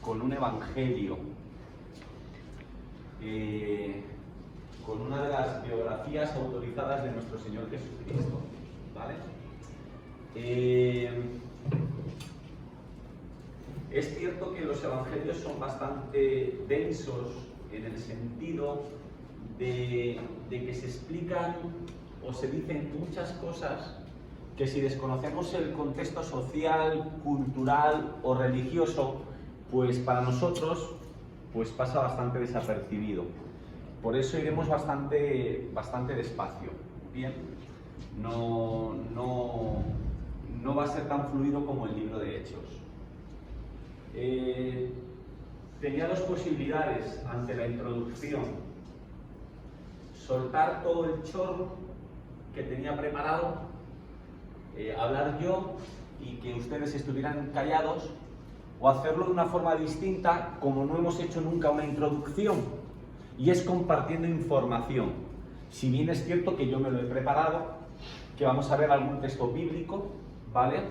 con un evangelio, con una de las biografías autorizadas de nuestro Señor Jesucristo, ¿vale? Es cierto que los evangelios son bastante densos en el sentido de que se explican o se dicen muchas cosas que si desconocemos el contexto social, cultural o religioso, pues para nosotros pues pasa bastante desapercibido. Por eso iremos bastante despacio. Bien, no va a ser tan fluido como el libro de Hechos. Tenía dos posibilidades ante la introducción: soltar todo el chorro que tenía preparado, hablar yo y que ustedes estuvieran callados, o hacerlo de una forma distinta, como no hemos hecho nunca una introducción, y es compartiendo información. Si bien es cierto que yo me lo he preparado, que vamos a ver algún texto bíblico, ¿vale?,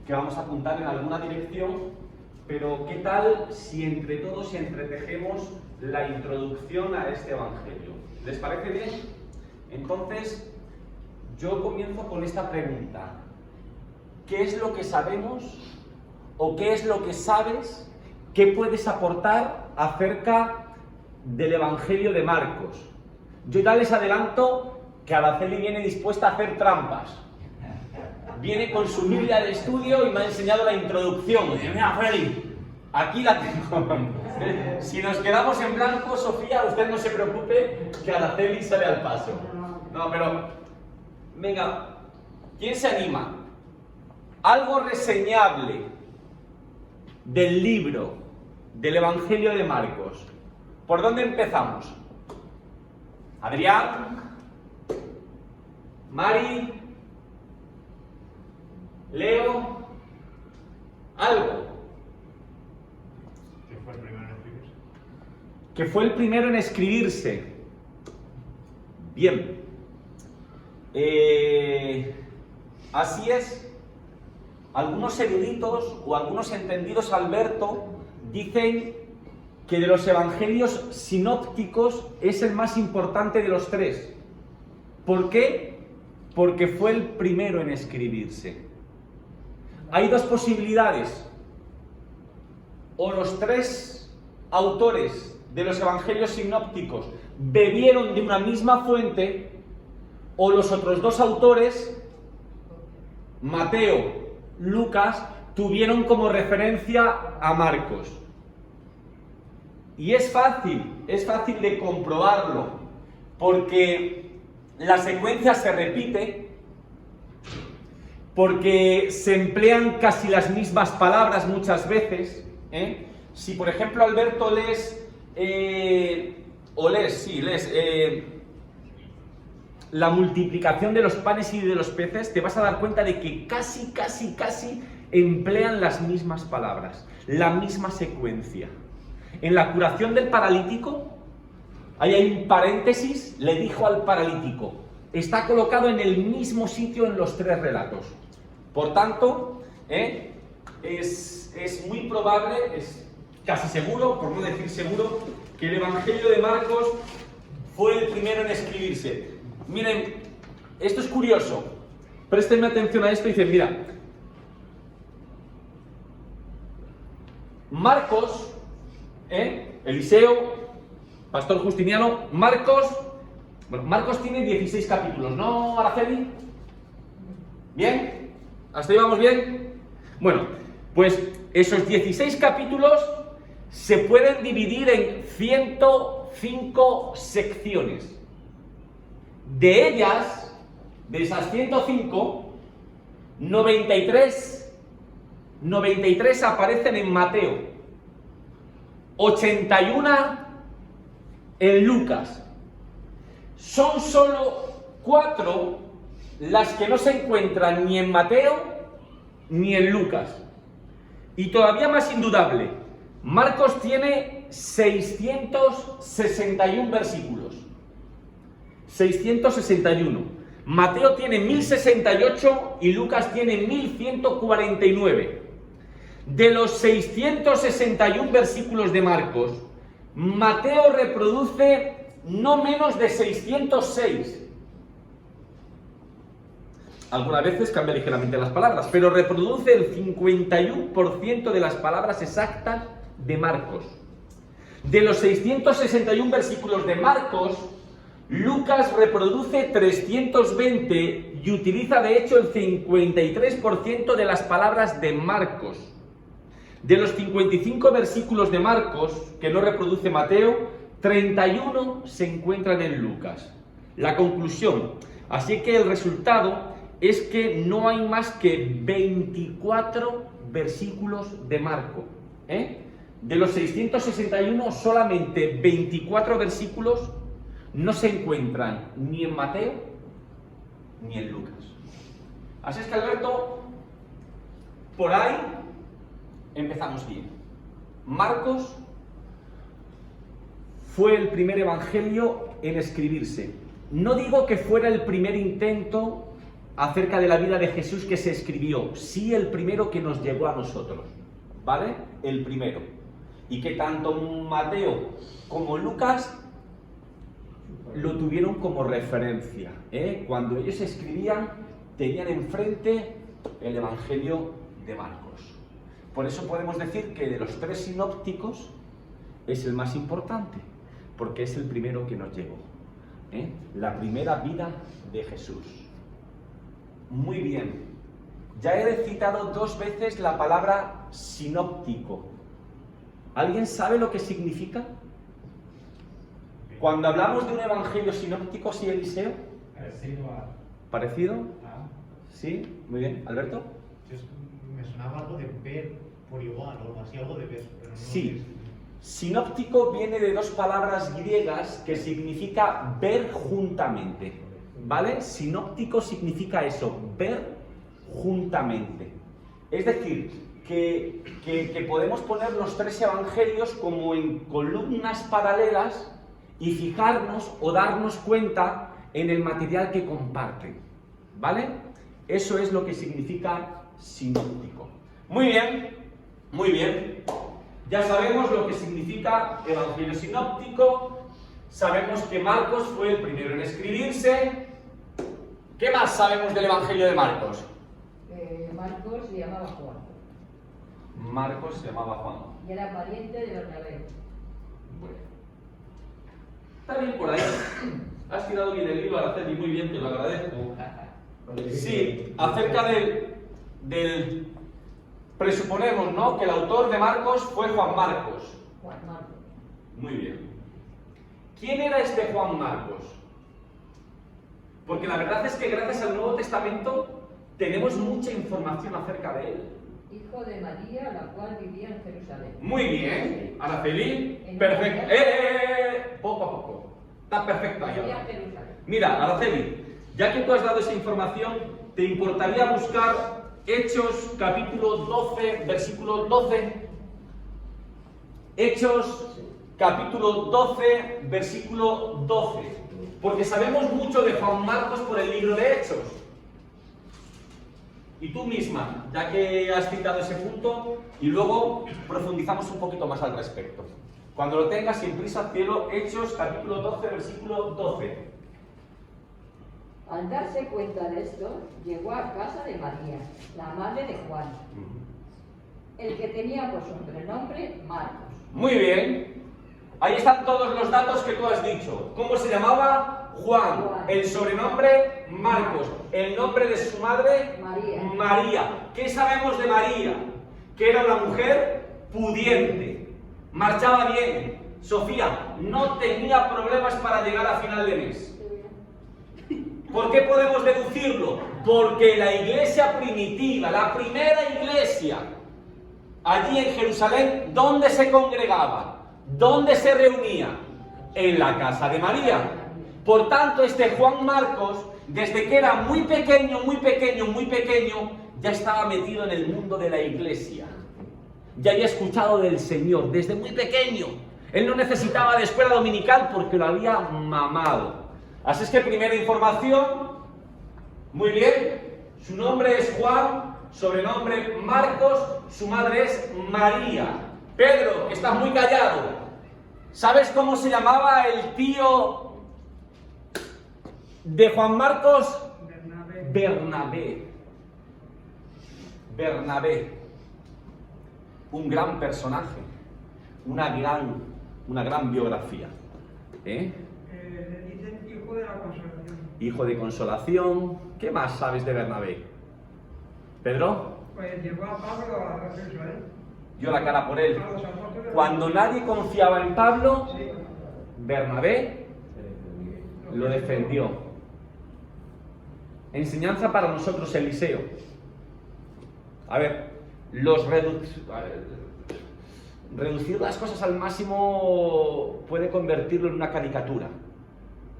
que vamos a apuntar en alguna dirección, pero ¿qué tal si entre todos entretejemos la introducción a este evangelio? ¿Les parece bien? Entonces, yo comienzo con esta pregunta: ¿qué es lo que sabemos o qué es lo que sabes que puedes aportar acerca del evangelio de Marcos? Yo ya les adelanto que Araceli viene dispuesta a hacer trampas. Viene con su Biblia de estudio y me ha enseñado la introducción. Mira, Feli, aquí la tengo. Si nos quedamos en blanco, Sofía, usted no se preocupe, que Araceli sale al paso. No, pero, venga, ¿quién se anima? Algo reseñable del libro del Evangelio de Marcos. ¿Por dónde empezamos? Adrián, Mari, Leo, algo. ¿Quién fue el primero en escribirse? Que fue el primero en escribirse. Bien. Así es. Algunos eruditos o algunos entendidos, Alberto, dicen que de los evangelios sinópticos es el más importante de los tres. ¿Por qué? Porque fue el primero en escribirse. Hay dos posibilidades: o los tres autores de los evangelios sinópticos bebieron de una misma fuente, o los otros dos autores, Mateo, Lucas, tuvieron como referencia a Marcos. Y es fácil de comprobarlo, porque la secuencia se repite, porque se emplean casi las mismas palabras muchas veces, ¿eh? Si por ejemplo, Alberto, lees la multiplicación de los panes y de los peces, te vas a dar cuenta de que casi emplean las mismas palabras, la misma secuencia. En la curación del paralítico, ahí hay un paréntesis: le dijo al paralítico. Está colocado en el mismo sitio en los tres relatos. Por tanto, es muy probable, es casi seguro, por no decir seguro, que el Evangelio de Marcos fue el primero en escribirse. Miren, esto es curioso. Préstenme atención a esto y dicen, mira, Marcos, Eliseo, Pastor Justiniano, Marcos tiene 16 capítulos, ¿no, Araceli? ¿Bien? ¿Hasta ahí vamos bien? Bueno, pues esos 16 capítulos se pueden dividir en 105 secciones. De ellas, de esas 105, 93 aparecen en Mateo, 81 en Lucas. Son solo 4 las que no se encuentran ni en Mateo ni en Lucas. Y todavía más indudable, Marcos tiene 661 versículos. 661. Mateo tiene 1068 y Lucas tiene 1149. De los 661 versículos de Marcos, Mateo reproduce no menos de 606. Algunas veces cambia ligeramente las palabras, pero reproduce el 51% de las palabras exactas de Marcos. De los 661 versículos de Marcos, Lucas reproduce 320 y utiliza de hecho el 53% de las palabras de Marcos. De los 55 versículos de Marcos, que no reproduce Mateo, 31 se encuentran en Lucas. La conclusión, así que el resultado es que no hay más que 24 versículos de Marcos. De los 661, solamente 24 versículos no se encuentran ni en Mateo ni en Lucas. Así es que, Alberto, por ahí empezamos bien. Marcos fue el primer evangelio en escribirse. No digo que fuera el primer intento acerca de la vida de Jesús que se escribió, sí el primero que nos llegó a nosotros, ¿vale? El primero. Y que tanto Mateo como Lucas lo tuvieron como referencia, Cuando ellos escribían, tenían enfrente el Evangelio de Marcos. Por eso podemos decir que de los tres sinópticos es el más importante, porque es el primero que nos llegó, la primera vida de Jesús. Muy bien, ya he citado 2 veces la palabra sinóptico. ¿Alguien sabe lo que significa? Cuando hablamos de un evangelio sinóptico, ¿sí, Eliseo? Parecido a... ¿Parecido? Sí, muy bien. ¿Alberto? Me sonaba algo de ver por igual, o algo así, algo de ver. Pero no Sí. Sinóptico viene de 2 palabras griegas que significa ver juntamente, ¿vale? Sinóptico significa eso, ver juntamente. Es decir, que podemos poner los 3 evangelios como en columnas paralelas y fijarnos o darnos cuenta en el material que comparten, ¿vale? Eso es lo que significa sinóptico. Muy bien, muy bien. Ya sabemos lo que significa evangelio sinóptico, sabemos que Marcos fue el primero en escribirse. ¿Qué más sabemos del evangelio de Marcos? Marcos se llamaba Juan. Marcos se llamaba Juan. Y era pariente de Bernabé. Bueno. Está bien por ahí. Has tirado bien el hilo, Araceli, muy bien, te lo agradezco. Sí, acerca del presuponemos, ¿no?, que el autor de Marcos fue Juan Marcos. Juan Marcos. Muy bien. ¿Quién era este Juan Marcos? Porque la verdad es que gracias al Nuevo Testamento tenemos mucha información acerca de él. Hijo de María, la cual vivía en Jerusalén. Muy bien, Araceli, perfecto. Poco a poco. Está perfecto ahí. Vivía en Jerusalén. Mira, Araceli, ya que tú has dado esa información, ¿te importaría buscar Hechos capítulo 12, versículo 12? Hechos capítulo 12, versículo 12. Porque sabemos mucho de Juan Marcos por el libro de Hechos. Y tú misma, ya que has citado ese punto, y luego profundizamos un poquito más al respecto. Cuando lo tengas, sin prisa, cielo, Hechos, capítulo 12, versículo 12. Al darse cuenta de esto, llegó a casa de María, la madre de Juan, el que tenía por sobrenombre Marcos. Muy bien. Ahí están todos los datos que tú has dicho. ¿Cómo se llamaba? Juan. El sobrenombre, Marcos. El nombre de su madre, María. ¿Qué sabemos de María? Que era una mujer pudiente. Marchaba bien. Sofía, no tenía problemas para llegar a final de mes. ¿Por qué podemos deducirlo? Porque la iglesia primitiva, la primera iglesia, allí en Jerusalén, ¿dónde se congregaba? ¿Dónde se reunía? En la casa de María. Por tanto, este Juan Marcos, desde que era muy pequeño, ya estaba metido en el mundo de la iglesia. Ya había escuchado del Señor desde muy pequeño. Él no necesitaba de escuela dominical porque lo había mamado. Así es que primera información, muy bien, su nombre es Juan, sobrenombre Marcos, su madre es María. Pedro, que estás muy callado, ¿sabes cómo se llamaba el tío de Juan Marcos? Bernabé. Bernabé. Un gran personaje, una gran biografía. Le dicen hijo de la consolación. Hijo de consolación. ¿Qué más sabes de Bernabé? ¿Pedro? Pues llevó a Pablo a Jerusalén. Dio la cara por él. A los apóstoles. Cuando nadie confiaba en Pablo, Sí. Bernabé lo defendió. Enseñanza para nosotros, Eliseo. A ver, reducir las cosas al máximo puede convertirlo en una caricatura,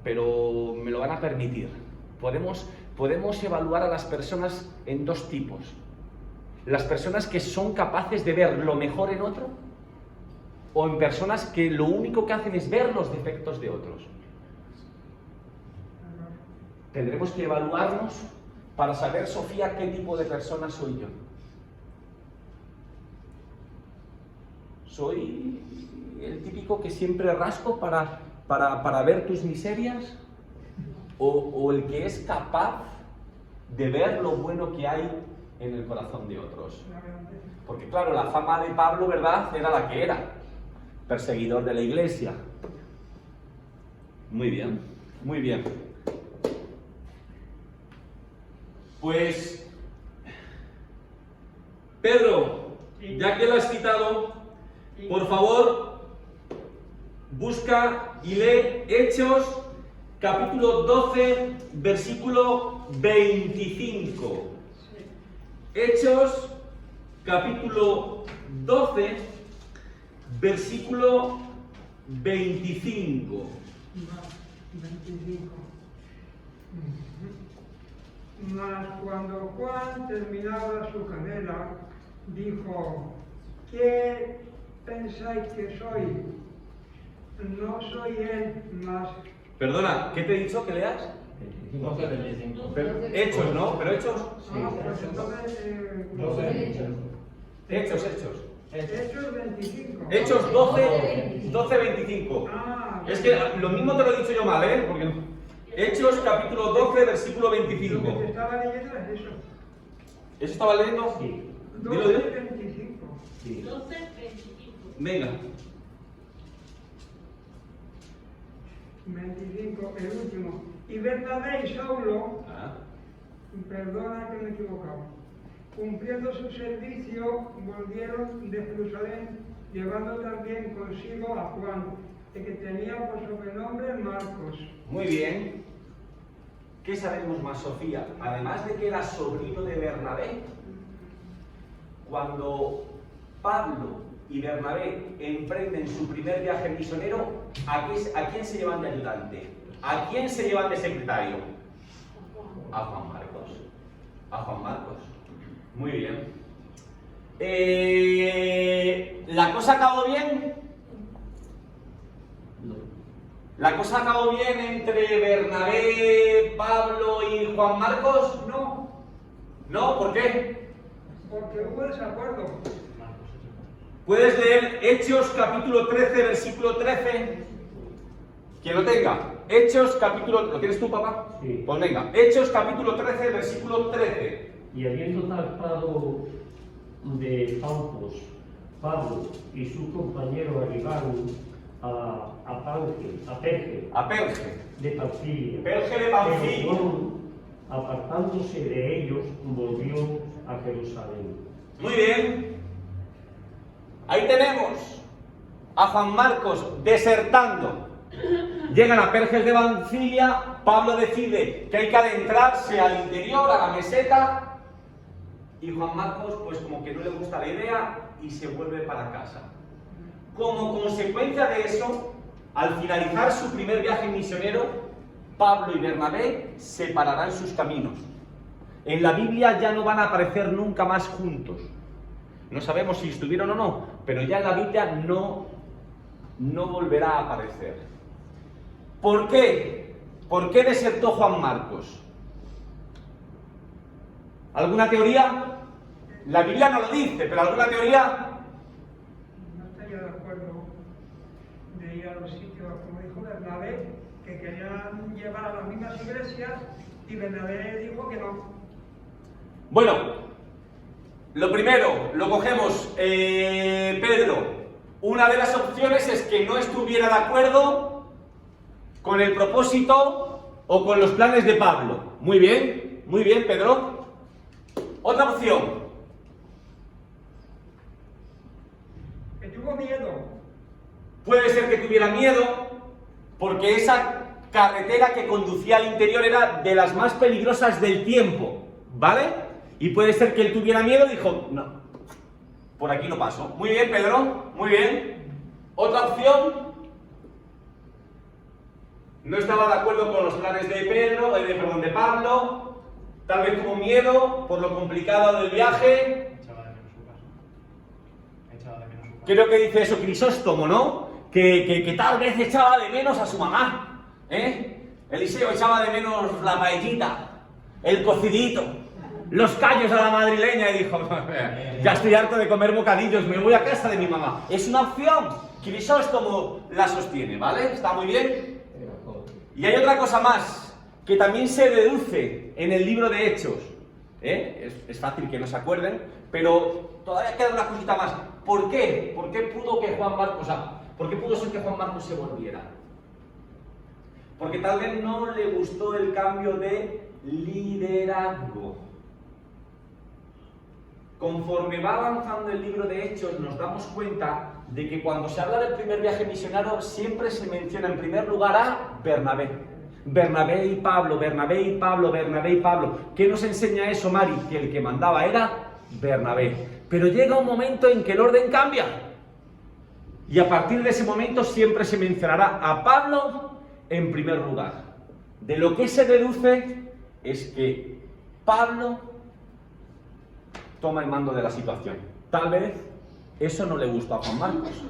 pero me lo van a permitir. Podemos evaluar a las personas en dos tipos. Las personas que son capaces de ver lo mejor en otro, o en personas que lo único que hacen es ver los defectos de otros. Tendremos que evaluarnos para saber, Sofía, qué tipo de persona soy yo. ¿Soy el típico que siempre rasco para ver tus miserias? ¿O el que es capaz de ver lo bueno que hay en el corazón de otros? Porque claro, la fama de Pablo, ¿verdad?, era la que era. Perseguidor de la iglesia. Muy bien, muy bien. Pues, Pedro, ya que lo has citado, por favor, busca y lee Hechos, capítulo 12, versículo 25. Hechos, capítulo 12, versículo 25. 25. Mas cuando Juan terminaba su carrera, dijo: ¿Qué pensáis que soy? No soy él, mas... Perdona, ¿qué te he dicho que leas? 12:25. Hechos, ¿no? ¿Pero Hechos? pues entonces... Hechos. Hechos 25. Hechos 12, 25. Ah, Es que lo mismo te lo he dicho yo mal, ¿eh? Porque Hechos, capítulo 12, versículo lo que 25. te estaba leyendo es eso. ¿Eso estaba leyendo? Sí. Dilo, dilo. 25. Sí. 12:25. Venga. 25, el último. Y Bernabé y Saulo, Ah. perdona que me he equivocado, cumpliendo su servicio, volvieron de Jerusalén, llevando también consigo a Juan, el que tenía por sobrenombre Marcos. Muy bien. ¿Qué sabemos más, Sofía? Además de que era sobrino de Bernabé, cuando Pablo y Bernabé emprenden su primer viaje misionero, ¿a quién se llevan de ayudante? ¿A quién se llevan de secretario? A Juan Marcos. A Juan Marcos. Muy bien. ¿La cosa acabó bien? ¿La cosa acabó bien entre Bernabé, Pablo y Juan Marcos? No, ¿No? ¿Por qué? porque hubo desacuerdo. ¿Puedes leer Hechos capítulo 13, versículo 13? Quien lo tenga. Hechos capítulo... ¿Lo tienes tú, papá? Sí. Pues venga. Hechos capítulo 13, versículo 13. Y habiendo zarpado de Pampos, Pablo y su compañero arribaron a Perge A Perge. de Panfilia. Perge de Panfilia. Pero Juan, apartándose de ellos, volvió a Jerusalén. Muy bien. Ahí tenemos a Juan Marcos desertando. Llegan a Perges de Panfilia. Pablo decide que hay que adentrarse al interior, a la meseta. Y Juan Marcos, pues como que no le gusta la idea y se vuelve para casa. Como consecuencia de eso, al finalizar su primer viaje misionero, Pablo y Bernabé separarán sus caminos. En la Biblia ya no van a aparecer nunca más juntos. No sabemos si estuvieron o no, pero ya en la Biblia no volverá a aparecer. ¿Por qué? ¿Por qué desertó Juan Marcos? ¿Alguna teoría? La Biblia no lo dice, pero alguna teoría. No estaría de acuerdo de ir a los sitios, como dijo Bernabé, que querían llevar a las mismas iglesias y Bernabé dijo que no. Bueno, lo primero, lo cogemos, Pedro. Una de las opciones es que no estuviera de acuerdo con el propósito o con los planes de Pablo. Muy bien, Pedro. Otra opción. Que tuvo miedo. Puede ser que tuviera miedo porque esa carretera que conducía al interior era de las más peligrosas del tiempo, ¿vale? Y puede ser que él tuviera miedo y dijo, no, por aquí no paso. Muy bien, Pedro, muy bien. Otra opción. No estaba de acuerdo con los planes de de Pablo. Tal vez tuvo miedo por lo complicado del viaje. Echaba de menos su casa. Echaba de menos su casa. Creo que dice eso Crisóstomo, ¿no? Que tal vez echaba de menos a su mamá, ¿eh? Eliseo echaba de menos la paellita, el cocidito, los callos a la madrileña y dijo, ya estoy harto de comer bocadillos, me voy a casa de mi mamá. Es una opción. Crisóstomo la sostiene, ¿vale? ¿Está muy bien? Y hay otra cosa más, que también se deduce en el libro de Hechos. Es fácil que no se acuerden, pero todavía queda una cosita más. ¿Por qué? ¿Por qué pudo que Juan Marcos, por qué pudo ser que Juan Marcos se volviera? Porque tal vez no le gustó el cambio de liderazgo. Conforme va avanzando el libro de Hechos, nos damos cuenta de que cuando se habla del primer viaje misionero, siempre se menciona en primer lugar a Bernabé. Bernabé y Pablo, Bernabé y Pablo, Bernabé y Pablo. ¿Qué nos enseña eso, Mari? Que el que mandaba era Bernabé. Pero llega un momento en que el orden cambia. Y a partir de ese momento siempre se mencionará a Pablo en primer lugar. De lo que se deduce es que Pablo toma el mando de la situación. Tal vez eso no le gustó a Juan Marcos.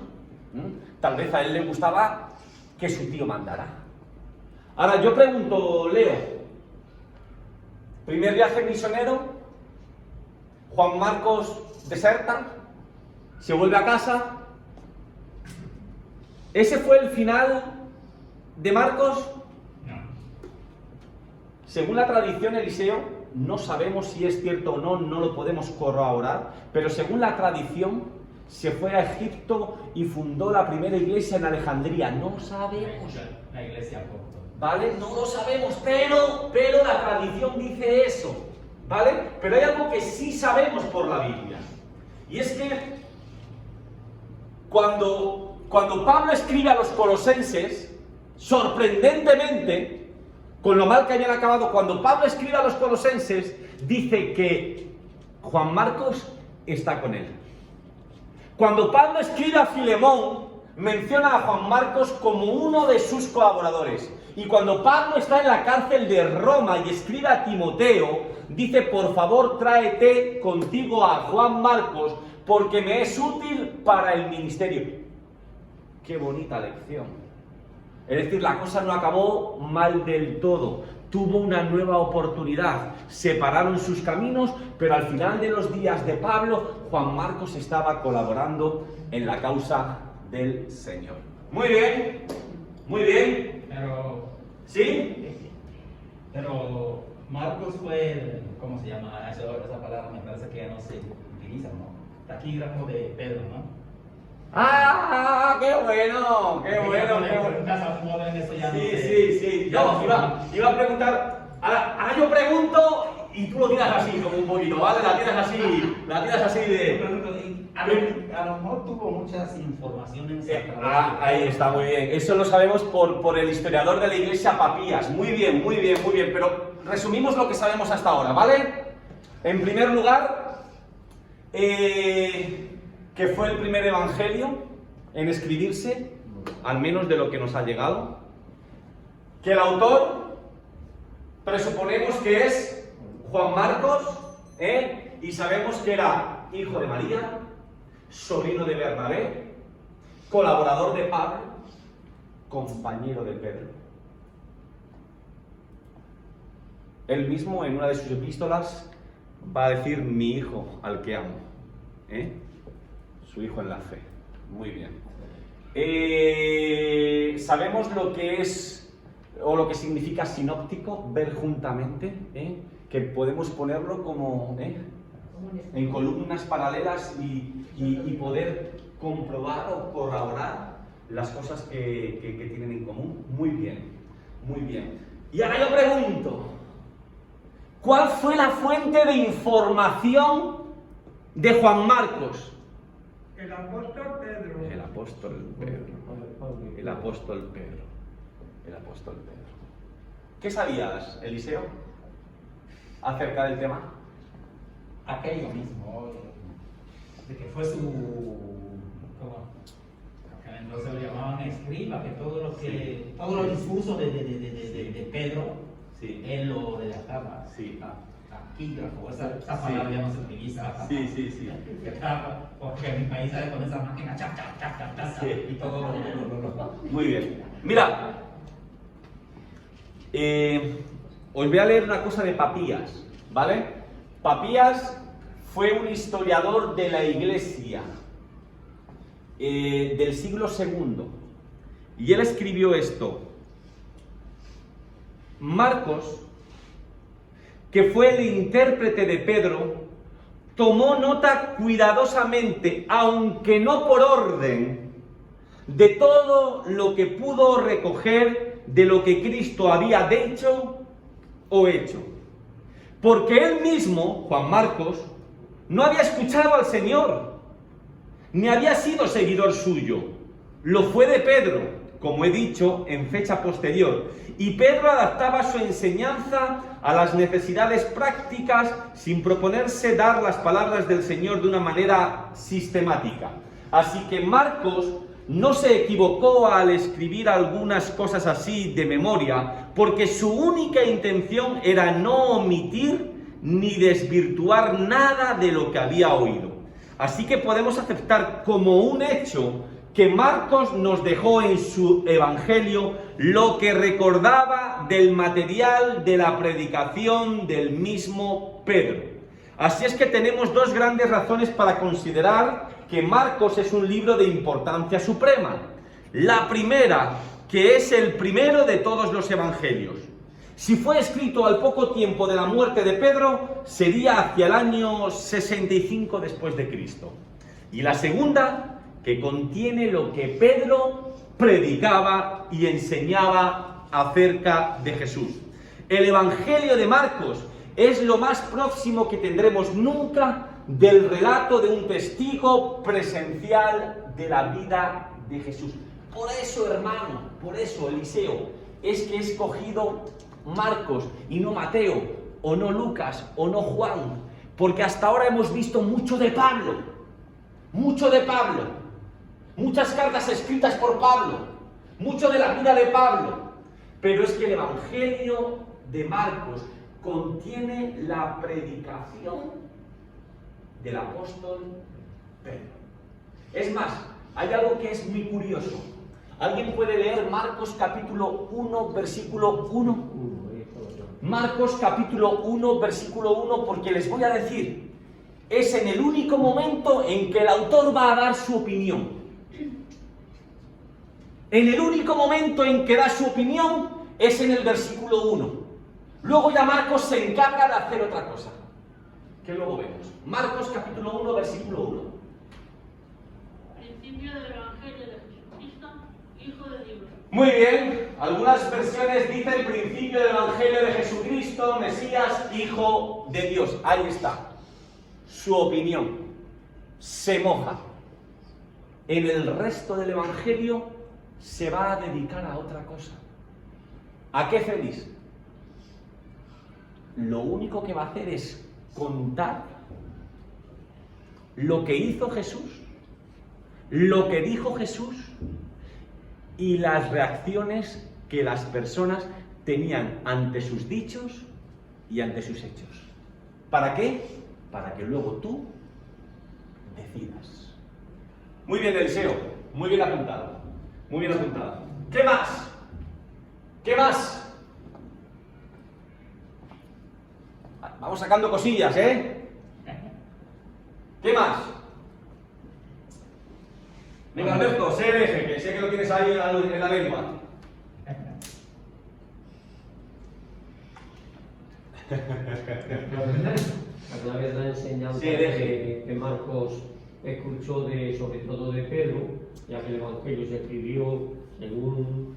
Tal vez a él le gustaba que su tío mandara. Ahora yo pregunto, Leo, primer viaje misionero, Juan Marcos deserta, se vuelve a casa. ¿Ese fue el final de Marcos? No. Según la tradición, Eliseo, no sabemos si es cierto o no, no lo podemos corroborar, pero según la tradición, se fue a Egipto y fundó la primera iglesia en Alejandría. No sabemos. La iglesia copta. ¿Vale? No lo sabemos, pero la tradición dice eso, ¿vale? Pero hay algo que sí sabemos por la Biblia. Y es que cuando Pablo escribe a los colosenses, sorprendentemente, con lo mal que hayan acabado, cuando Pablo escribe a los colosenses, dice que Juan Marcos está con él. Cuando Pablo escribe a Filemón, menciona a Juan Marcos como uno de sus colaboradores. Y cuando Pablo está en la cárcel de Roma y escribe a Timoteo, dice, por favor, tráete contigo a Juan Marcos, porque me es útil para el ministerio. ¡Qué bonita lección! Es decir, la cosa no acabó mal del todo. Tuvo una nueva oportunidad. Separaron sus caminos, pero al final de los días de Pablo, Juan Marcos estaba colaborando en la causa del Señor. Muy bien, muy bien. Pero, ¿Sí? pero Marcos fue, ¿cómo se llama? Esa palabra me parece que ya no se utiliza, ¿no? Taquígrafo de Pedro, ¿no? ¡Ah! ¡Qué bueno! ¡Qué bueno! ¡Qué bueno! Sí. Yo iba a preguntar. Ahora yo pregunto y tú lo tiras así, como un poquito, ¿vale? La tiras así de. A lo mejor tuvo muchas informaciones. Ahí está, muy bien. Eso lo sabemos por el historiador de la iglesia Papías. Muy bien. Pero resumimos lo que sabemos hasta ahora, ¿vale? En primer lugar, que fue el primer evangelio en escribirse, al menos de lo que nos ha llegado. Que el autor presuponemos que es Juan Marcos, y sabemos que era hijo de María, sobrino de Bernabé, colaborador de Pablo, compañero de Pedro. Él mismo, en una de sus epístolas, va a decir mi hijo al que amo. Su hijo en la fe. Muy bien. Sabemos lo que es o lo que significa sinóptico, ver juntamente, que podemos ponerlo como en columnas paralelas y poder comprobar o corroborar las cosas que tienen en común. Muy bien, muy bien. Y ahora yo pregunto, ¿cuál fue la fuente de información de Juan Marcos? El apóstol Pedro. El apóstol Pedro. El apóstol Pedro. El apóstol Pedro. ¿Qué sabías, Eliseo, acerca del tema? Aquello mismo, de que fue su, ¿cómo? Entonces lo llamaban escriba, que todo lo discurso de Pedro, Sí. él lo redactaba. Sí. Taquígrafo, esa palabra ya no se utiliza. Sí. Porque en mi país sale con esa máquina, chac, Sí. y todo lo. Muy bien. Mira, os voy a leer una cosa de Papías, ¿vale? Papías fue un historiador de la Iglesia del siglo II, y él escribió esto: Marcos, que fue el intérprete de Pedro, tomó nota cuidadosamente, aunque no por orden, de todo lo que pudo recoger de lo que Cristo había dicho o hecho. Porque él mismo, Juan Marcos, no había escuchado al Señor, ni había sido seguidor suyo. Lo fue de Pedro, como he dicho, en fecha posterior. Y Pedro adaptaba su enseñanza a las necesidades prácticas sin proponerse dar las palabras del Señor de una manera sistemática. Así que Marcos no se equivocó al escribir algunas cosas así de memoria, porque su única intención era no omitir ni desvirtuar nada de lo que había oído. Así que podemos aceptar como un hecho que Marcos nos dejó en su evangelio lo que recordaba del material de la predicación del mismo Pedro. Así es que tenemos dos grandes razones para considerar que Marcos es un libro de importancia suprema. La primera, que es el primero de todos los evangelios. Si fue escrito al poco tiempo de la muerte de Pedro, sería hacia el año 65 después de Cristo. Y la segunda, que contiene lo que Pedro predicaba y enseñaba acerca de Jesús. El Evangelio de Marcos es lo más próximo que tendremos nunca del relato de un testigo presencial de la vida de Jesús. Por eso, hermano, por eso, Eliseo, es que he escogido Marcos y no Mateo, o no Lucas, o no Juan, porque hasta ahora hemos visto mucho de Pablo, muchas cartas escritas por Pablo, mucho de la vida de Pablo, pero es que el Evangelio de Marcos contiene la predicación del apóstol Pedro. Es más, hay algo que es muy curioso. ¿Alguien puede leer Marcos capítulo 1, versículo 1? Marcos capítulo 1, versículo 1, porque les voy a decir, es en el único momento en que el autor va a dar su opinión. En el único momento en que da su opinión es en el versículo 1. Luego ya Marcos se encarga de hacer otra cosa, que luego vemos. Marcos capítulo 1, versículo 1. Principio del Evangelio de Jesucristo, Hijo de Dios. Muy bien, algunas versiones dicen principio del Evangelio de Jesucristo, Mesías, Hijo de Dios. Ahí está. Su opinión se moja. En el resto del Evangelio se va a dedicar a otra cosa. ¿A qué feliz? Lo único que va a hacer es contar lo que hizo Jesús, lo que dijo Jesús y las reacciones que las personas tenían ante sus dichos y ante sus hechos. ¿Para qué? Para que luego tú decidas. Muy bien, Eliseo, muy bien apuntado, muy bien apuntado. ¿Qué más? ¿Qué más? Vamos sacando cosillas, ¿eh? ¿Qué más? Venga, Alberto, sé hereje, que sé que lo tienes ahí en la lengua. A través de la enseñanza Sí, hereje. que Marcos escuchó sobre todo de Pedro, ya que el Evangelio se escribió según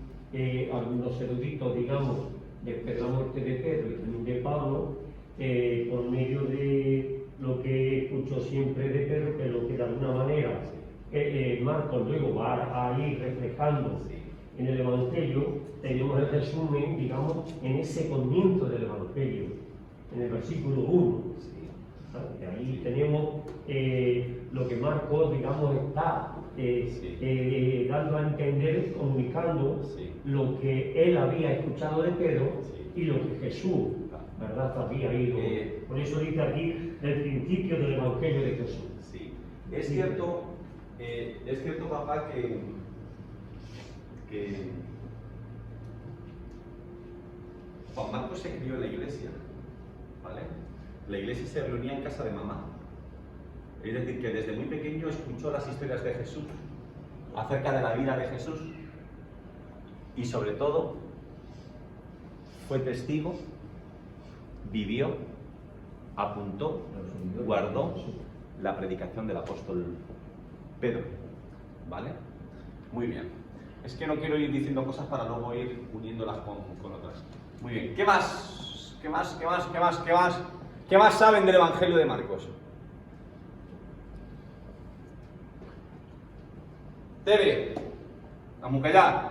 algunos eruditos, digamos, después de la muerte de Pedro y también de Pablo, por medio de lo que escuchó siempre de Pedro, que lo que de alguna manera Marcos luego va a ir reflejando en el Evangelio. Tenemos el resumen, digamos, en ese comienzo del Evangelio, en el versículo 1. ¿Sabes? Ahí tenemos lo que Marcos, digamos, está dando a entender, comunicando lo que él había escuchado de Pedro y lo que Jesús, ¿verdad?, había ido. Por eso dice aquí el principio del Evangelio de Jesús. Sí. Es cierto, papá, que Juan Marcos se crió en la iglesia, ¿vale? La iglesia se reunía en casa de mamá. Es decir, que desde muy pequeño escuchó las historias de Jesús, acerca de la vida de Jesús, y sobre todo fue testigo, vivió, apuntó, guardó la predicación del apóstol Pedro, ¿vale? Muy bien. Es que no quiero ir diciendo cosas para luego ir uniéndolas con otras. Muy bien. ¿Qué más? ¿Qué más? ¿Qué más? ¿Qué más? ¿Qué más? ¿Qué más saben del Evangelio de Marcos? Tere, vamos allá.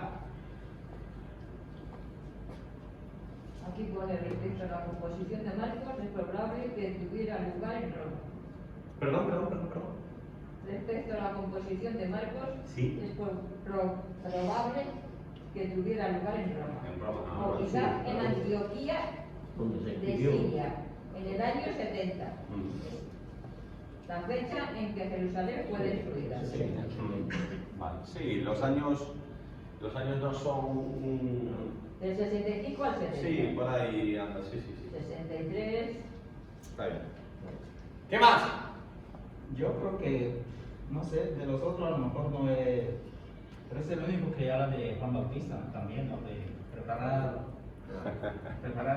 Aquí pone respecto a la composición de Marcos, es probable que tuviera lugar en Roma. Perdón. Respecto a la composición de Marcos, Sí. es probable que tuviera lugar en Roma. En Roma, O quizás en Antioquía Donde se de escribió. Siria, en el año 70. La fecha en que Jerusalén fue destruida. Vale. Sí, los años no son Del 65 al 70. Sí, por ahí anda, sí. 63. Está bien. ¿Qué más? Yo creo que, no sé, de los otros a lo mejor no es, pero es el único que habla de Juan Bautista también, ¿no? De preparar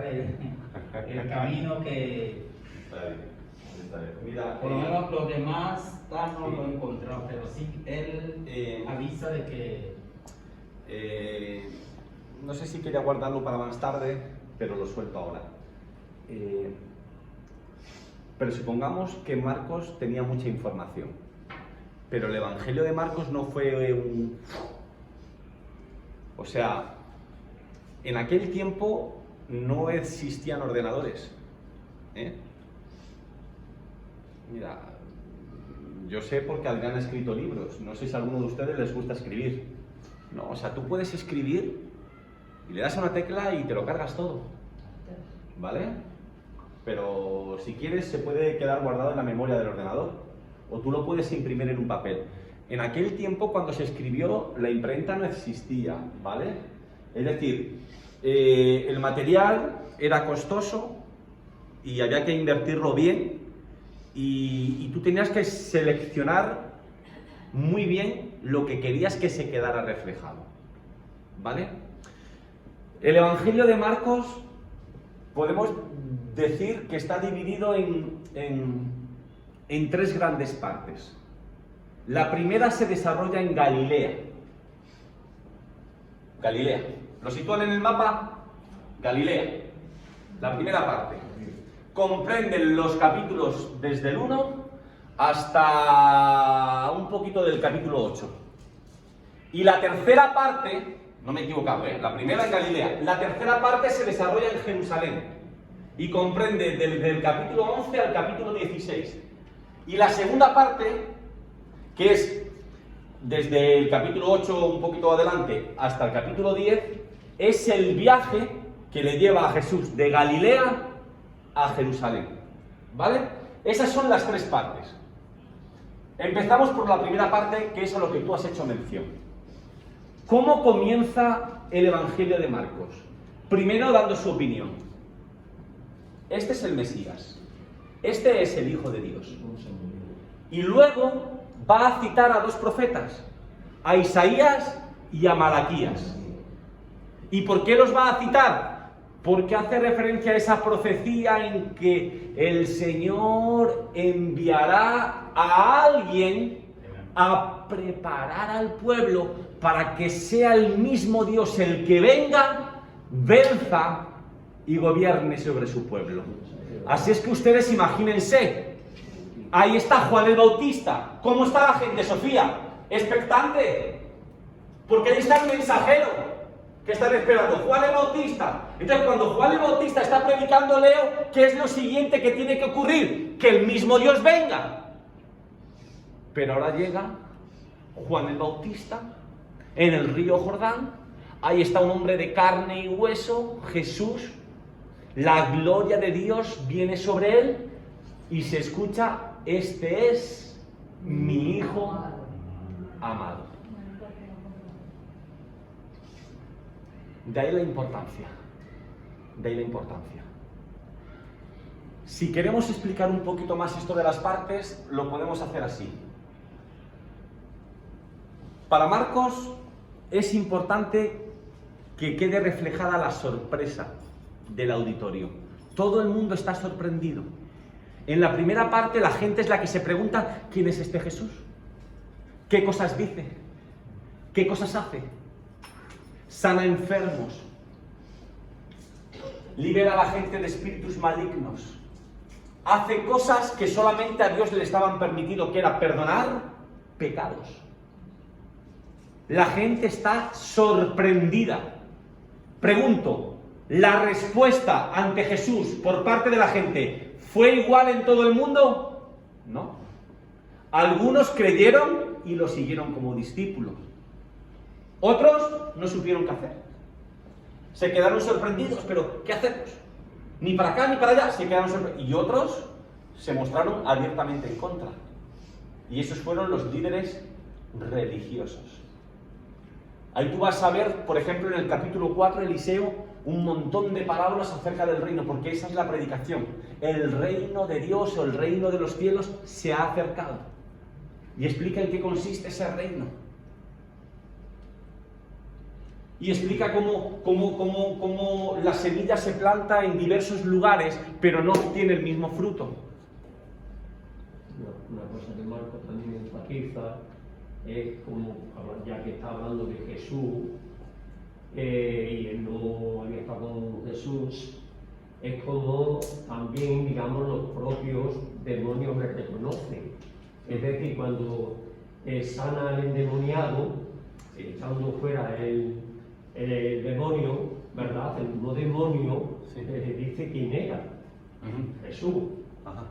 el camino que, Está bien. Mira, por lo menos los demás no lo he encontrado, pero sí él avisa de que no sé si quería guardarlo para más tarde, pero lo suelto ahora. Pero supongamos que Marcos tenía mucha información, pero el Evangelio de Marcos no fue un... O sea, en aquel tiempo no existían ordenadores, ¿eh? Mira, yo sé porque han escrito libros, no sé si a alguno de ustedes les gusta escribir. No, o sea, tú puedes escribir y le das a una tecla y te lo cargas todo, ¿vale? Pero si quieres se puede quedar guardado en la memoria del ordenador o tú lo puedes imprimir en un papel. En aquel tiempo, cuando se escribió, la imprenta no existía, ¿vale? Es decir, el material era costoso y había que invertirlo bien y tú tenías que seleccionar muy bien lo que querías que se quedara reflejado, ¿vale? El Evangelio de Marcos podemos decir que está dividido en tres grandes partes. La primera se desarrolla en Galilea. Galilea. ¿Lo sitúan en el mapa? Galilea. La primera parte. Comprenden los capítulos desde el 1 hasta un poquito del capítulo 8. Y la tercera parte, no me he equivocado, la primera en Galilea, la tercera parte se desarrolla en Jerusalén y comprende desde el capítulo 11 al capítulo 16. Y la segunda parte, que es desde el capítulo 8 un poquito adelante hasta el capítulo 10, es el viaje que le lleva a Jesús de Galilea a Jerusalén, ¿vale? Esas son las tres partes. Empezamos por la primera parte, que es a lo que tú has hecho mención. ¿Cómo comienza el Evangelio de Marcos? Primero dando su opinión. este es el Mesías, este es el Hijo de Dios. Y luego va a citar a dos profetas, a Isaías y a Malaquías. ¿Y por qué los va a citar? Porque hace referencia a esa profecía en que el Señor enviará a alguien a preparar al pueblo para que sea el mismo Dios el que venga, venza y gobierne sobre su pueblo. Así es que ustedes imagínense, ahí está Juan el Bautista. ¿Cómo está la gente, Sofía? Expectante, porque ahí está el mensajero que están esperando, Juan el Bautista. Entonces, cuando Juan el Bautista está predicando, Leo, ¿qué es lo siguiente que tiene que ocurrir? Que el mismo Dios venga. Pero ahora llega Juan el Bautista en el río Jordán. Ahí está un hombre de carne y hueso, Jesús. La gloria de Dios viene sobre él y se escucha: este es mi Hijo amado. De ahí la importancia. De ahí la importancia. Si queremos explicar un poquito más esto de las partes, lo podemos hacer así. Para Marcos es importante que quede reflejada la sorpresa del auditorio. Todo el mundo está sorprendido. En la primera parte la gente es la que se pregunta: ¿quién es este Jesús? ¿Qué cosas dice? ¿Qué cosas hace? Sana enfermos, libera a la gente de espíritus malignos, hace cosas que solamente a Dios le estaban permitido, que era perdonar pecados. La gente está sorprendida. Pregunto, ¿la respuesta ante Jesús por parte de la gente fue igual en todo el mundo? No. Algunos creyeron y lo siguieron como discípulos. Otros no supieron qué hacer. Se quedaron sorprendidos, pero ¿qué hacemos? Ni para acá ni para allá, se quedaron sorprendidos. Y otros se mostraron abiertamente en contra. Y esos fueron los líderes religiosos. Ahí tú vas a ver, por ejemplo, en el capítulo 4, Eliseo, un montón de parábolas acerca del reino, porque esa es la predicación. El reino de Dios o el reino de los cielos se ha acercado. Y explica en qué consiste ese reino. Y explica cómo la semilla se planta en diversos lugares, pero no tiene el mismo fruto. Una cosa que Marcos también enfatiza es como, ya que está hablando de Jesús, y él no había estado con Jesús, es como también, digamos, los propios demonios le reconocen. Es decir, cuando sana al endemoniado, echando fuera el demonio, ¿verdad? El mismo demonio dice quién era. Jesús. Ajá.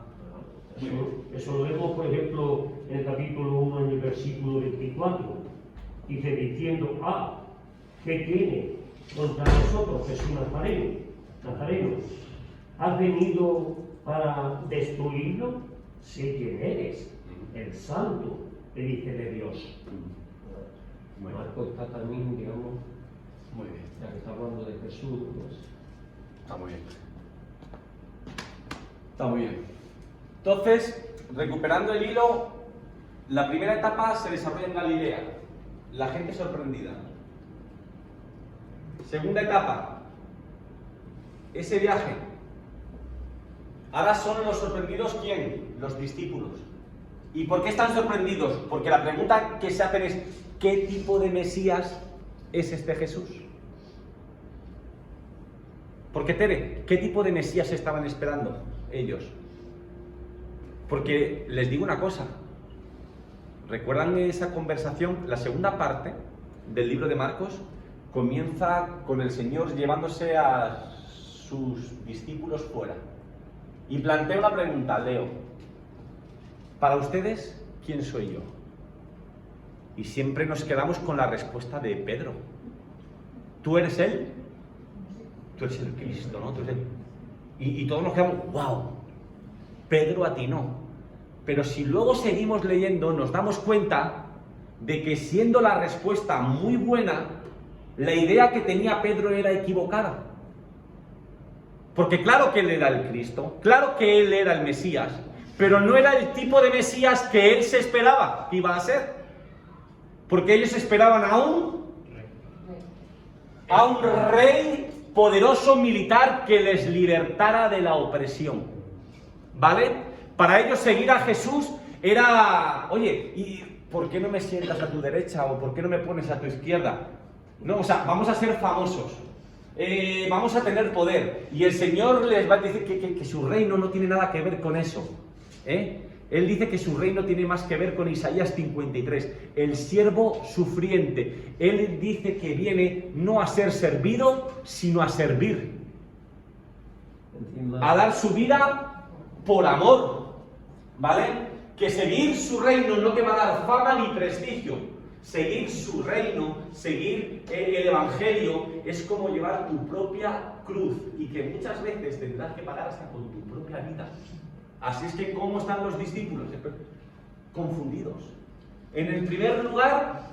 Eso lo vemos, por ejemplo, en el capítulo 1, en el versículo 24. Dice, diciendo: ¿qué tiene contra nosotros Jesús Nazareno? ¿Has venido para destruirlo? Sé quién eres, el Santo, le dice de Dios. Marco está también, digamos, Muy bien. ya que está hablando de Jesús, pues. Está muy bien. Está muy bien. Entonces, recuperando el hilo, la primera etapa se desarrolla en Galilea. La gente sorprendida. Segunda etapa, ese viaje. Ahora son los sorprendidos, ¿quién? Los discípulos. ¿Y por qué están sorprendidos? Porque la pregunta que se hacen es: ¿qué tipo de Mesías es este Jesús? Porque, Tere, ¿qué tipo de Mesías estaban esperando ellos? Porque les digo una cosa. ¿Recuerdan esa conversación? La segunda parte del libro de Marcos comienza con el Señor llevándose a sus discípulos fuera. Y plantea una pregunta, Leo. Para ustedes, ¿quién soy yo? Y siempre nos quedamos con la respuesta de Pedro. ¿Tú eres Él? Tú eres el Cristo, ¿no? Tú eres y todos nos quedamos, ¡wow! Pedro atinó. Pero si luego seguimos leyendo, nos damos cuenta de que, siendo la respuesta muy buena, la idea que tenía Pedro era equivocada. Porque claro que él era el Cristo, claro que él era el Mesías, pero no era el tipo de Mesías que él se esperaba que iba a ser. Porque ellos esperaban a un rey poderoso militar que les libertara de la opresión. ¿Vale? Para ellos seguir a Jesús era, oye, ¿y por qué no me sientas a tu derecha o por qué no me pones a tu izquierda? No, o sea, vamos a ser famosos, vamos a tener poder. Y el Señor les va a decir que su reino no tiene nada que ver con eso. Él dice que su reino tiene más que ver con Isaías 53, el siervo sufriente. Él dice que viene no a ser servido, sino a servir. A dar su vida por amor, ¿vale? Que seguir su reino no te va a dar fama ni prestigio. Seguir su reino, seguir el Evangelio, es como llevar tu propia cruz y que muchas veces tendrás que pagar hasta con tu propia vida. Así es que, ¿cómo están los discípulos? Confundidos. En el primer lugar,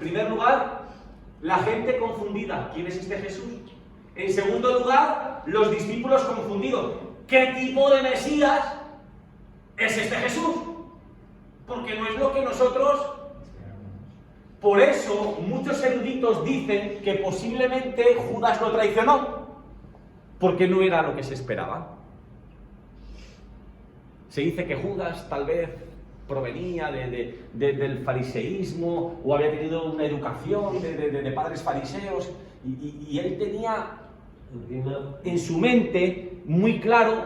la gente confundida. ¿Quién es este Jesús? En segundo lugar, los discípulos confundidos. ¿Qué tipo de Mesías es este Jesús? Porque no es lo que nosotros... Por eso, muchos eruditos dicen que posiblemente Judas lo traicionó, porque no era lo que se esperaba. Se dice que Judas tal vez provenía del fariseísmo o había tenido una educación de padres fariseos y él tenía en su mente muy claro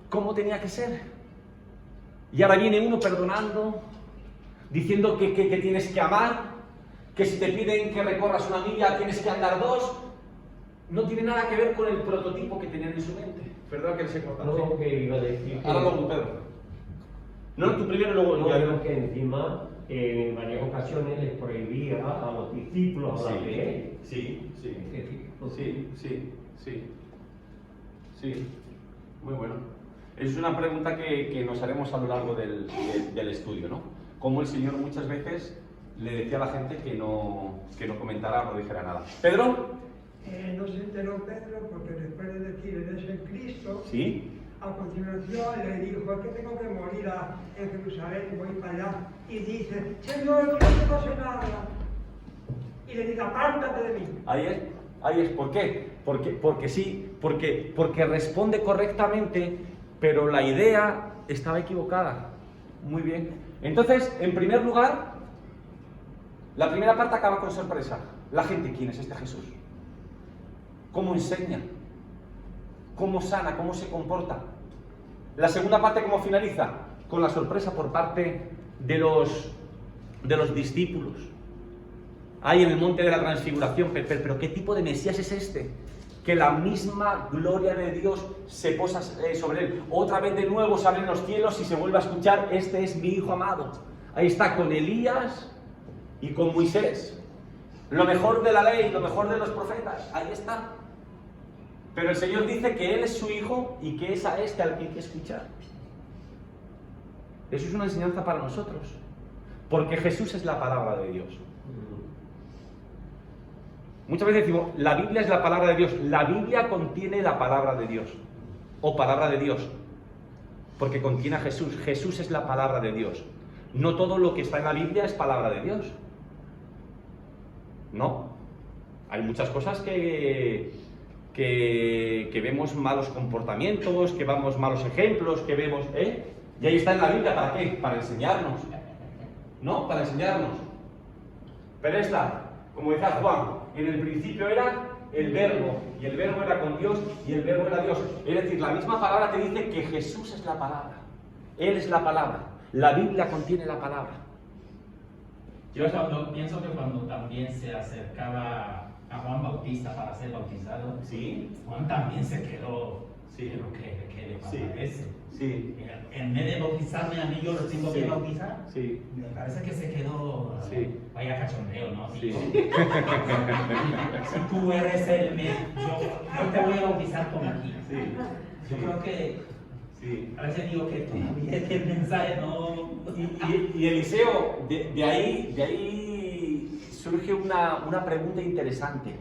cómo tenía que ser. Y ahora viene uno perdonando, diciendo que tienes que amar, que si te piden que recorras una milla tienes que andar 2. No tiene nada que ver con el prototipo que tenían en su mente. Perdón que les he cortado. No, que iba a decir que... Ahora luego, Pedro. No, tú primero luego... No, creo que encima en varias ocasiones les prohibía a los discípulos hablar de él. Sí. Muy bueno. Es una pregunta que nos haremos a lo largo del estudio, ¿no? Cómo el Señor muchas veces le decía a la gente que no comentara o no dijera nada. ¿Pedro? No se enteró Pedro porque después de decir eres el Cristo, Sí. a continuación le dijo, es que tengo que morir en Jerusalén, voy para allá. Y dice, Señor, que no te pase nada. Y le dice, apártate de mí. Ahí es. ¿Por qué? Porque sí, porque responde correctamente, pero la idea estaba equivocada. Muy bien. Entonces, en primer lugar, la primera parte acaba con sorpresa. La gente, ¿quién es este Jesús? ¿Cómo enseña? ¿Cómo sana? ¿Cómo se comporta? La segunda parte, ¿cómo finaliza? Con la sorpresa por parte de los discípulos. Ahí en el monte de la transfiguración, pero ¿qué tipo de Mesías es este? Que la misma gloria de Dios se posa sobre él. Otra vez de nuevo se abren los cielos y se vuelve a escuchar, este es mi Hijo amado. Ahí está con Elías y con Moisés. Lo mejor de la ley, lo mejor de los profetas, ahí está. Pero el Señor dice que Él es su Hijo y que es a este al que hay que escuchar. Eso es una enseñanza para nosotros. Porque Jesús es la palabra de Dios. Muchas veces decimos, la Biblia es la palabra de Dios. La Biblia contiene la palabra de Dios. O palabra de Dios. Porque contiene a Jesús. Jesús es la palabra de Dios. No todo lo que está en la Biblia es palabra de Dios. No. Hay muchas cosas que vemos malos comportamientos, que vemos malos ejemplos, que vemos... Y ahí está en la Biblia, ¿para qué? Para enseñarnos. ¿No? Para enseñarnos. Pero esta, como decía Juan, en el principio era el Verbo, y el Verbo era con Dios, y el Verbo era Dios. Es decir, la misma palabra te dice que Jesús es la palabra. Él es la palabra. La Biblia contiene la palabra. Yo pienso que cuando también se acercaba a Juan Bautista para ser bautizado, Sí. Juan también se quedó, Sí. pero ¿qué le pasa Sí. a ese? Sí. En vez de bautizarme a mí, yo lo tengo que bautizar. Sí. Me parece que se quedó, Sí. vaya cachondeo, ¿no? Sí. Si tú eres yo te voy a bautizar con aquí. Sí. Yo creo que, Sí. a veces digo que todavía este mensaje no... Y Eliseo, de ahí surge una pregunta interesante.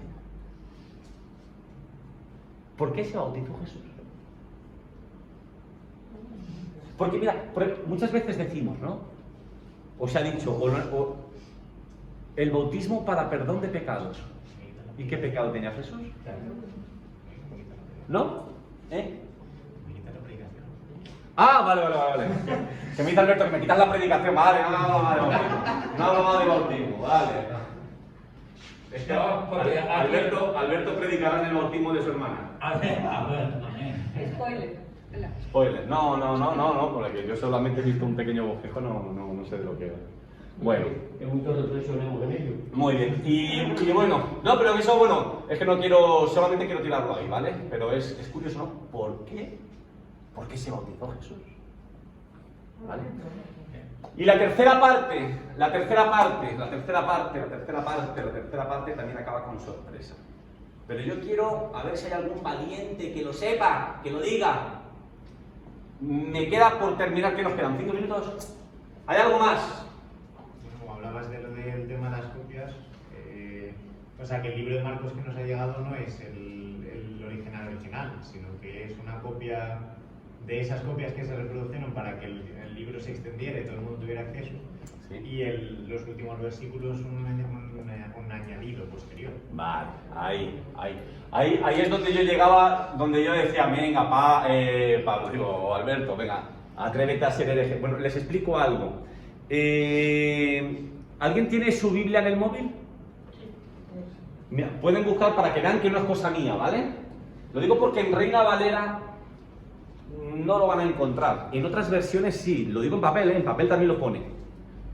¿Por qué se bautizó Jesús? Porque mira, muchas veces decimos, ¿no? O se ha dicho, el bautismo para perdón de pecados. ¿Y qué pecado tenía Jesús? ¿No? ¿Eh? Ah, vale. Que me dice Alberto que me quitas la predicación. Vale, no hablaba de bautismo, vale. Es que Alberto predicará en el bautismo de su hermana. Spoiler. Spoiler. No, porque yo solamente he visto un pequeño bosquejo, no sé de lo que era. Bueno. Es mucho reflexionemos en ello. Muy bien. Y bueno, no, pero eso, bueno, es que no quiero, solamente quiero tirarlo ahí, ¿vale? Pero es curioso, ¿no? ¿Por qué? ¿Por qué se bautizó Jesús? ¿Vale? Y la tercera parte también acaba con sorpresa. Pero yo quiero a ver si hay algún valiente que lo sepa, que lo diga. Me queda por terminar, ¿qué nos quedan? ¿5 minutos? ¿Hay algo más? Como hablabas de lo del tema de las copias, o sea que el libro de Marcos que nos ha llegado no es el original, sino que es una copia de esas copias que se reprodujeron para que el libro se extendiera y todo el mundo tuviera acceso. Sí. Y los últimos versículos un añadido posterior. Vale, ahí es donde yo llegaba, donde yo decía, venga, Pablo, digo, Alberto, venga, atrévete a ser hereje. Bueno, les explico algo. ¿Alguien tiene su Biblia en el móvil? Mira, pueden buscar para que vean que no es cosa mía, ¿vale? Lo digo porque en Reina Valera no lo van a encontrar. En otras versiones sí, lo digo en papel, en papel también lo pone.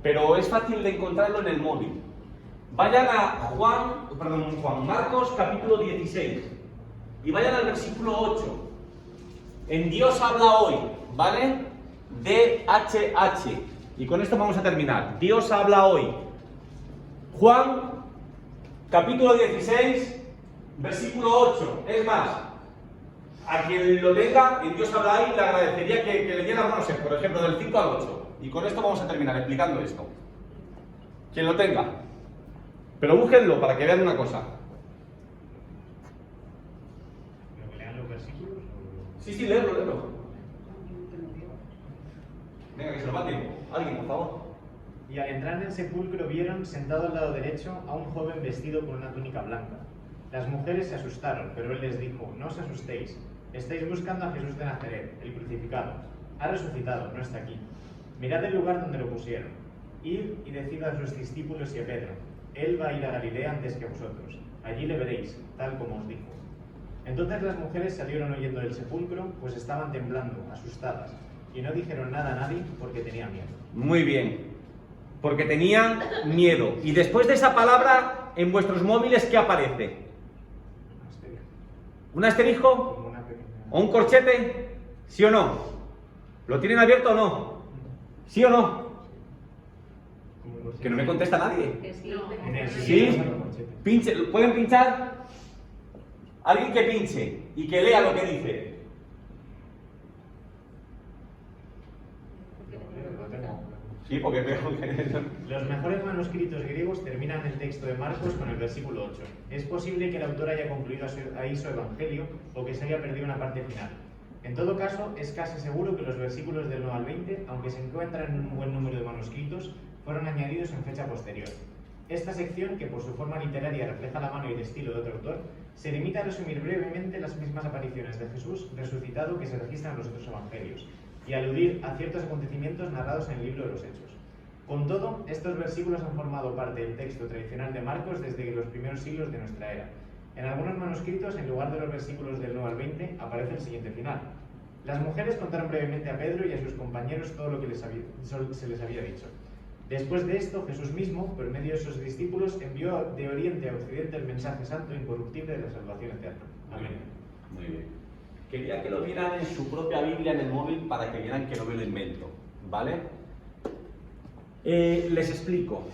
Pero es fácil de encontrarlo en el móvil. Vayan a Marcos capítulo 16 y vayan al versículo 8. En Dios habla hoy, ¿vale? DHH. Y con esto vamos a terminar. Dios habla hoy. Juan capítulo 16, versículo 8. Es más, a quien lo tenga, en Dios habla ahí, le agradecería que le diera, no sé, por ejemplo, del 5 al 8. Y con esto vamos a terminar explicando esto. Quien lo tenga. Pero búsquenlo para que vean una cosa. ¿Pero que lean los versículos? O... Sí, léelo. Venga, que se lo va a tiempo. Alguien, por favor. Y al entrar en el sepulcro vieron sentado al lado derecho a un joven vestido con una túnica blanca. Las mujeres se asustaron, pero él les dijo, no os asustéis, estáis buscando a Jesús de Nazaret, el crucificado. Ha resucitado, no está aquí. Mirad el lugar donde lo pusieron. Id y decid a sus discípulos y a Pedro, él va a ir a Galilea antes que vosotros. Allí le veréis, tal como os dijo. Entonces las mujeres salieron huyendo del sepulcro, pues estaban temblando, asustadas, y no dijeron nada a nadie porque tenían miedo. Muy bien, porque tenían miedo. Y después de esa palabra, en vuestros móviles, ¿qué aparece? ¿Un asterisco? ¿O un corchete? ¿Sí o no? ¿Lo tienen abierto o no? ¿Sí o no? Que no me contesta nadie. ¿Sí? Pinche. ¿Pueden pinchar? Alguien que pinche y que lea lo que dice. Sí, porque veo que... Los mejores manuscritos griegos terminan el texto de Marcos con el versículo 8. Es posible que el autor haya concluido ahí su evangelio o que se haya perdido una parte final. En todo caso, es casi seguro que los versículos del 9 al 20, aunque se encuentran en un buen número de manuscritos, fueron añadidos en fecha posterior. Esta sección, que por su forma literaria refleja la mano y el estilo de otro autor, se limita a resumir brevemente las mismas apariciones de Jesús resucitado que se registran en los otros evangelios, y aludir a ciertos acontecimientos narrados en el libro de los Hechos. Con todo, estos versículos han formado parte del texto tradicional de Marcos desde los primeros siglos de nuestra era. En algunos manuscritos, en lugar de los versículos del 9 al 20, aparece el siguiente final. Las mujeres contaron brevemente a Pedro y a sus compañeros todo lo que se les había dicho. Después de esto, Jesús mismo, por medio de sus discípulos, envió de oriente a occidente el mensaje santo e incorruptible de la salvación eterna. Amén. Muy bien. Quería que lo vieran en su propia Biblia en el móvil para que vieran que no me lo invento, ¿vale? Les explico.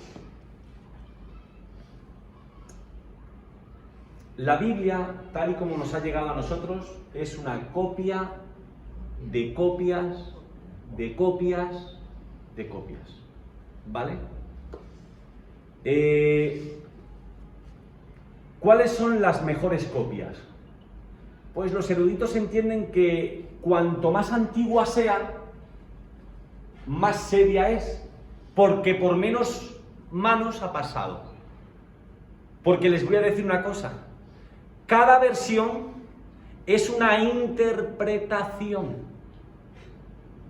La Biblia, tal y como nos ha llegado a nosotros, es una copia de copias, de copias, de copias, ¿vale? ¿Cuáles son las mejores copias? Pues los eruditos entienden que cuanto más antigua sea, más seria es, porque por menos manos ha pasado. Porque les voy a decir una cosa, cada versión es una interpretación,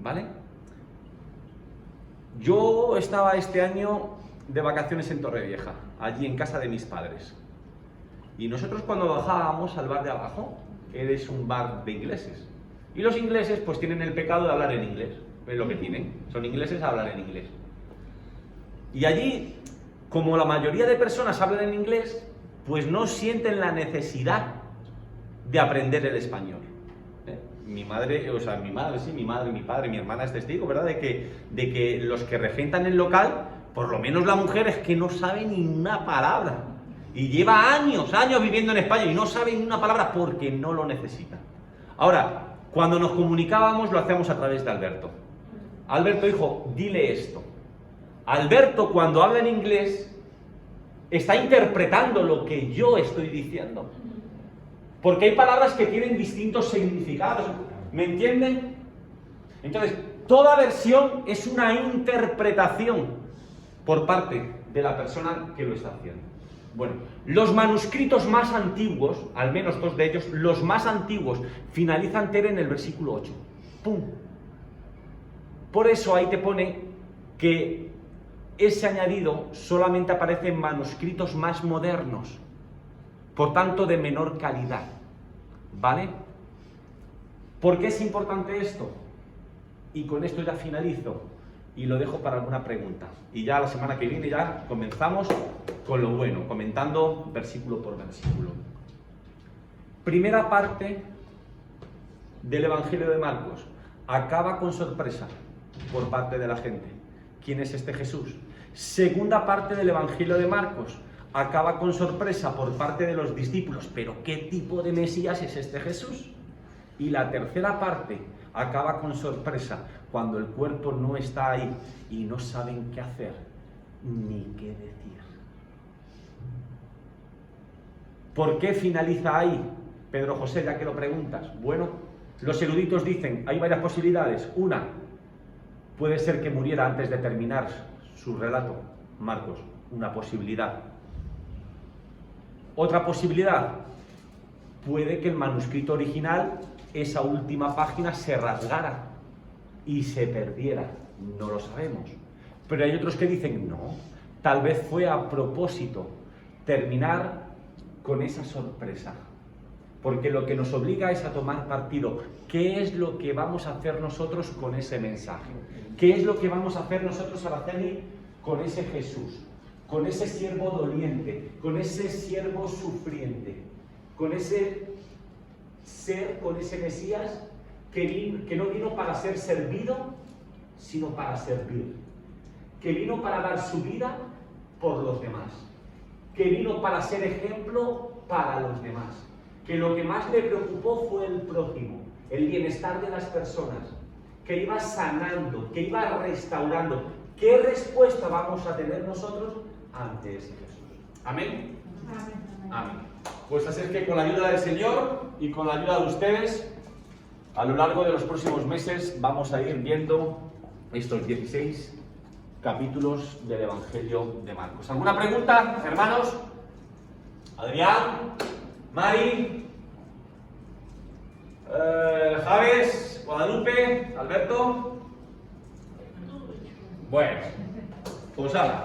¿vale? Yo estaba este año de vacaciones en Torrevieja, allí en casa de mis padres. Y nosotros cuando bajábamos al bar de abajo, que es un bar de ingleses, y los ingleses pues tienen el pecado de hablar en inglés, es lo que tienen, son ingleses a hablar en inglés. Y allí, como la mayoría de personas hablan en inglés, pues no sienten la necesidad de aprender el español. Mi madre, mi padre, mi hermana es testigo, ¿verdad? De que los que regentan el local, por lo menos la mujer es que no sabe ni una palabra. Y lleva años viviendo en España y no sabe ni una palabra porque no lo necesita. Ahora, cuando nos comunicábamos lo hacíamos a través de Alberto. Alberto, hijo, dile esto. Alberto, cuando habla en inglés, está interpretando lo que yo estoy diciendo. Porque hay palabras que tienen distintos significados. ¿Me entienden? Entonces, toda versión es una interpretación por parte de la persona que lo está haciendo. Bueno, los manuscritos más antiguos, al menos dos de ellos, los más antiguos, finalizan en el versículo 8. ¡Pum! Por eso ahí te pone que ese añadido solamente aparece en manuscritos más modernos, por tanto de menor calidad, ¿vale? ¿Por qué es importante esto? Y con esto ya finalizo y lo dejo para alguna pregunta. Y ya la semana que viene ya comenzamos con lo bueno, comentando versículo por versículo. Primera parte del Evangelio de Marcos acaba con sorpresa por parte de la gente. ¿Quién es este Jesús? Segunda parte del Evangelio de Marcos acaba con sorpresa por parte de los discípulos. ¿Pero qué tipo de Mesías es este Jesús? Y la tercera parte acaba con sorpresa cuando el cuerpo no está ahí y no saben qué hacer ni qué decir. ¿Por qué finaliza ahí, Pedro José, ya que lo preguntas? Bueno, los eruditos dicen, hay varias posibilidades. Una, puede ser que muriera antes de terminar su relato, Marcos, una posibilidad. Otra posibilidad, puede que el manuscrito original, esa última página, se rasgara y se perdiera, no lo sabemos. Pero hay otros que dicen, no, tal vez fue a propósito terminar con esa sorpresa, porque lo que nos obliga es a tomar partido. ¿Qué es lo que vamos a hacer nosotros con ese mensaje? ¿Qué es lo que vamos a hacer nosotros, Araceli, con ese Jesús? Con ese siervo doliente, con ese siervo sufriente, con ese ser, con ese Mesías que no vino para ser servido, sino para servir, que vino para dar su vida por los demás, que vino para ser ejemplo para los demás, que lo que más le preocupó fue el prójimo, el bienestar de las personas, que iba sanando, que iba restaurando. ¿Qué respuesta vamos a tener nosotros ante ese Jesús? ¿Amén? Amén. Pues así es que con la ayuda del Señor y con la ayuda de ustedes, a lo largo de los próximos meses vamos a ir viendo estos 16 capítulos del Evangelio de Marcos. ¿Alguna pregunta, hermanos? Adrián, Mari, Javes, Guadalupe, Alberto. Bueno, pues ahora.